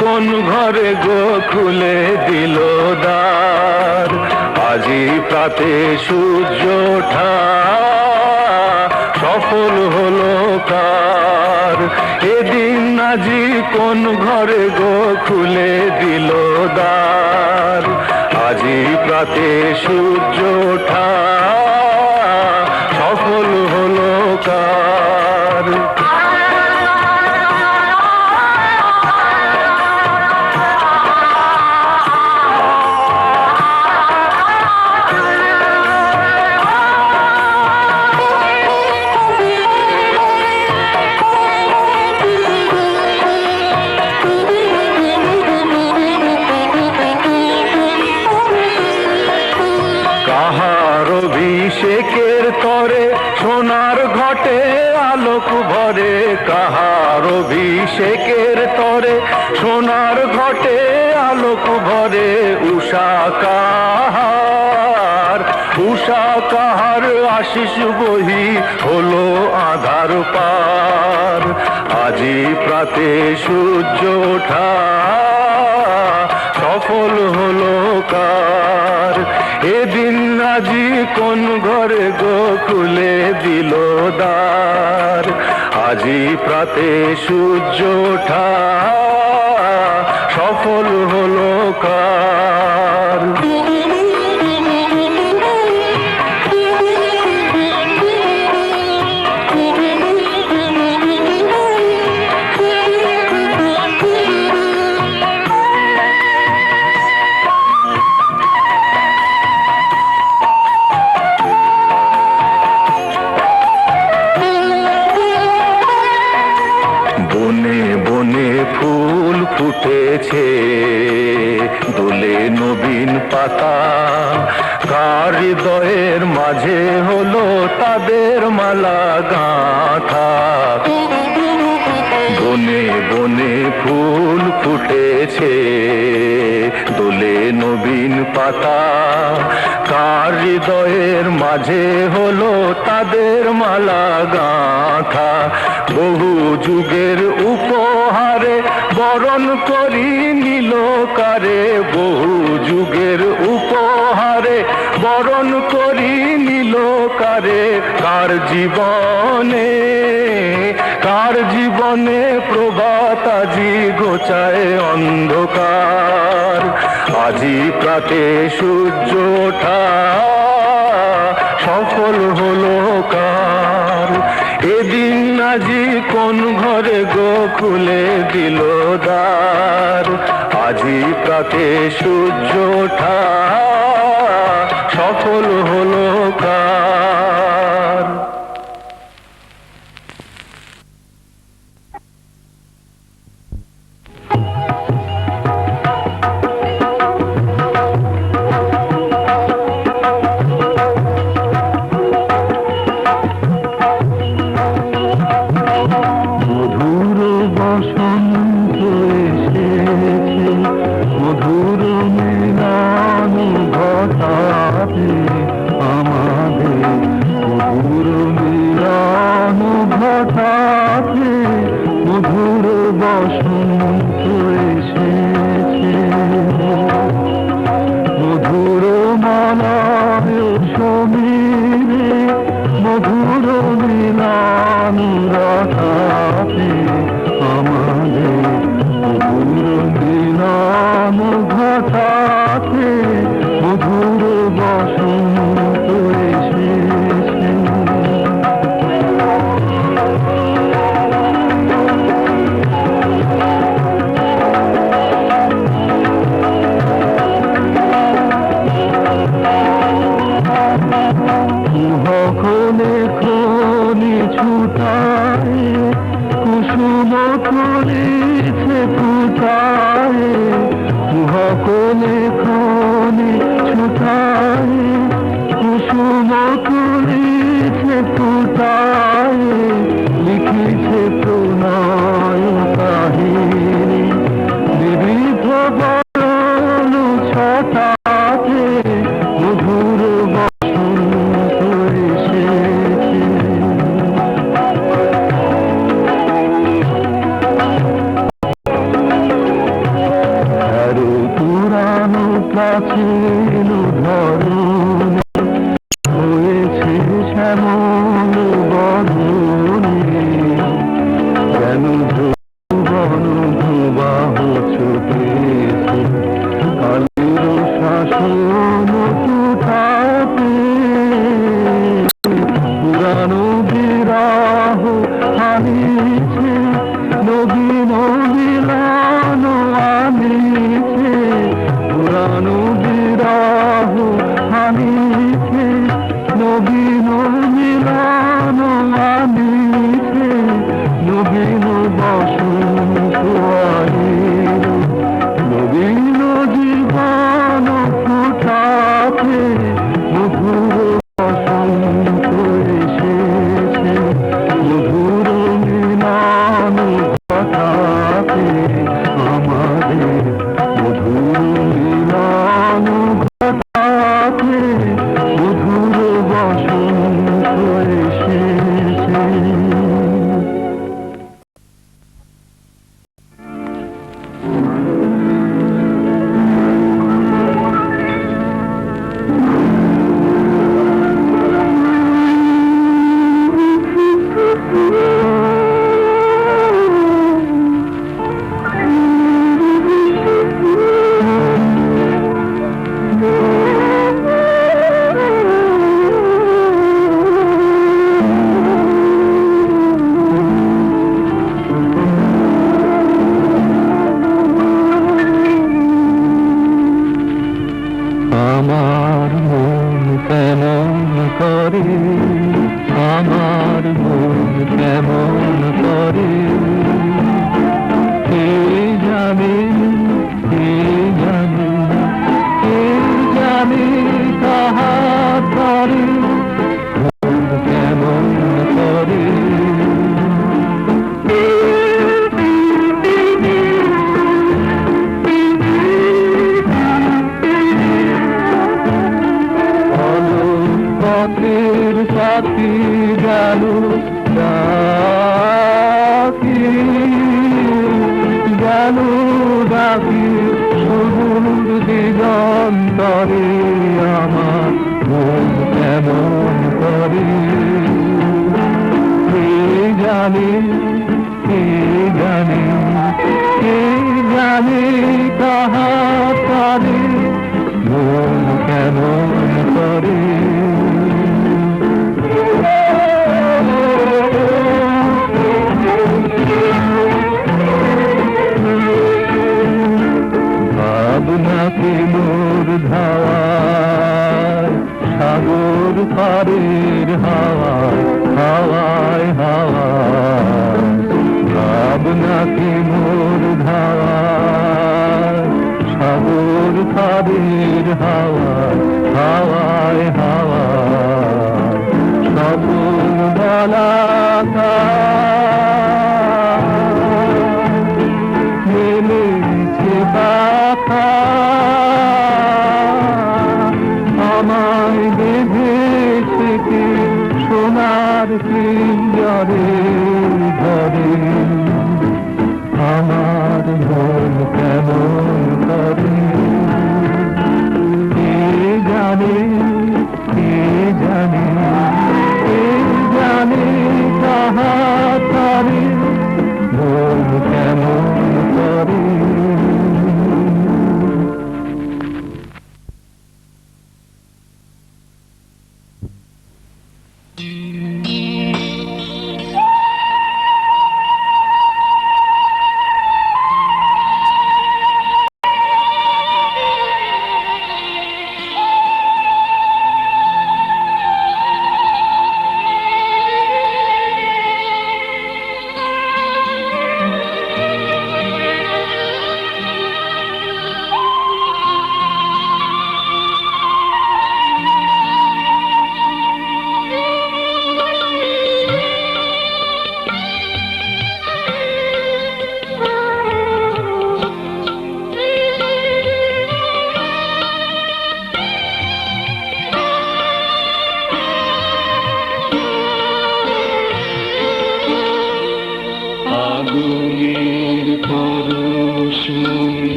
কোন ঘরে গো খুলে দিল দ্বার, আজি প্রাতে সূর্য ওঠা সফল হলো কার। এদিন আজি কোন ঘরে গো খুলে দিল দ্বার, আজি প্রাতে সূর্য ওঠা সফল হলো কার। অভিষেকের তরে সোনার ঘটে আলোক ভরে, কাহার অভিষেকের তরে সোনার ঘটে আলোক ভরে। উষা কাহার আশিস বহি হলো আধার পার, আজি প্রাতে সূর্য ওঠা সফল হলো কার। এদিন আজি কোন ঘরে গো খুলে দিল দ্বার, আজি প্রাতে সূর্য ওঠা সফল হলো কার। বনে বনে ফুল ফুটেছে দোলে নবীন পাতা, কার হৃদয়ের মাঝে হলো তাদের মালা গাঁথা। বনে বনে ফুল ফুটেছে দোলে নবীন পাতা, কার হৃদয়ের মাঝে হলো তাদের মালা গাঁথা। বহু যুগের উপহারে বরণ করি নিল কারে, বহু যুগের উপহারে বরণ করি নিল কারে। কার জীবনে প্রভাত আজি গোচায় অন্ধকার, আজি প্রাতে সূর্য ওঠা সফল হলো কার। এদিন আজি কোন ঘরে গো খুলে দিল দ্বার, আজি প্রাতে সূর্য ওঠা সফল হলো কার। এমন বদনে কেন ভুবন ভুবাহ ছুটেছে কালের শাসন টুটাতে পুরানো বিরাহ আনিছে নবীন মিলন আনিছে পুরানো বিরাহ আনিছে নবীন মিলন আনিছে নবীন বসন্ত আনিল নবীন জীবন ফুটাতে মধুর বসন্ত এসেছে মধুর মিলন ঘটাতে আমাদের মধুর মিলন ঘটাতে মধুর বসন্ত এসেছে। আমার মন কেমন করে আমার মন কেমন করে কে জানে কে জানে কে জানে কাহার করে মন কেমন করে পথের সাথী গেল ডাকি গেল ডাকি সুদূর দিগন্তরে আমার মন কেমন করে কে জানে কে জানে কে জানে কাহার করে মন কেমন করে ভাবনাকে মোর ধাওয়ায় সাগর পারের হাওয়ায় হাওয়ায় হাওয়ায় ভাবনাকে মোর ধাওয়ায় সাগর পারের হাওয়ায় হাওয়ায় হাওয়ায় স্বপন বলাকা মেলেছে পাখা আমায় বেঁধেছে কি সোনার পিঞ্জরে ঘরে আমার মন কেমন করে কে জানে কে জানে কে জানে কাহার করে মন কেমন করে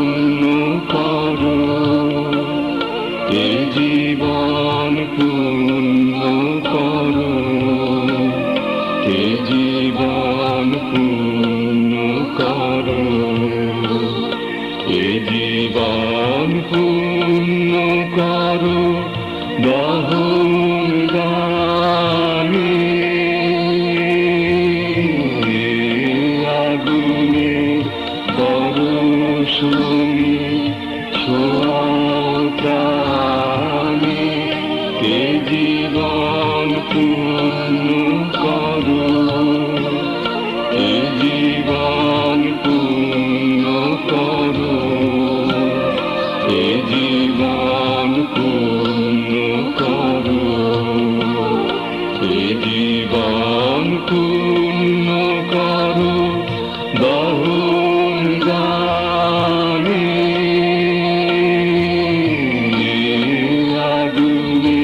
পূর্ণ করো, এ জীবন পূর্ণ করো, এ জীবন পূর্ণ করো, এ জীবন পূর্ণ করো দহন গানে, আগুনে পরশমী ছোঁয়াও প্রাণে, এ জীবন পূর্ণ করো, এ জীবন পূর্ণ করো, এ জীবন পূর্ণ করো, এ জীবন পূর্ণ করো দহন গানে, আগুনে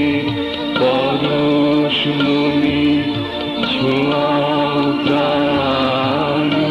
পরশমণি ছোঁয়াও প্রাণে।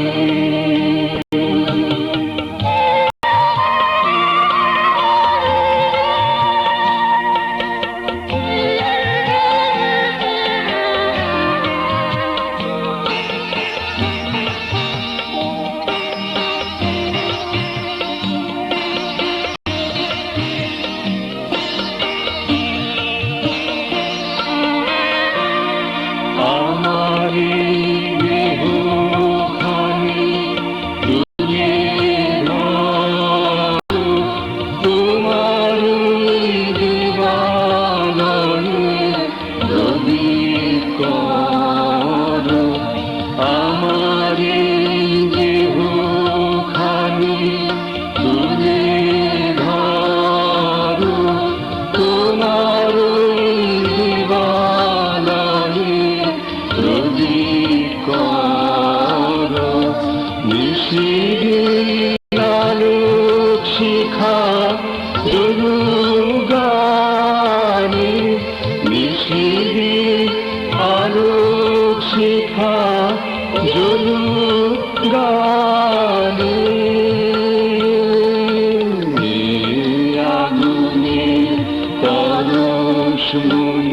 আমারি দেহখানি তুলে ধরো, তোমার দিবালয়ে প্রদীপ করো, আমারি দেহখানি তুলে ধরো, তোমার প্রদীপ করো, নিশিদিন আলোক শিখা জ্বলুক গানে, নিশিদিন আলোক শিখা জ্বলুক গানে, আগুনে পরশমণি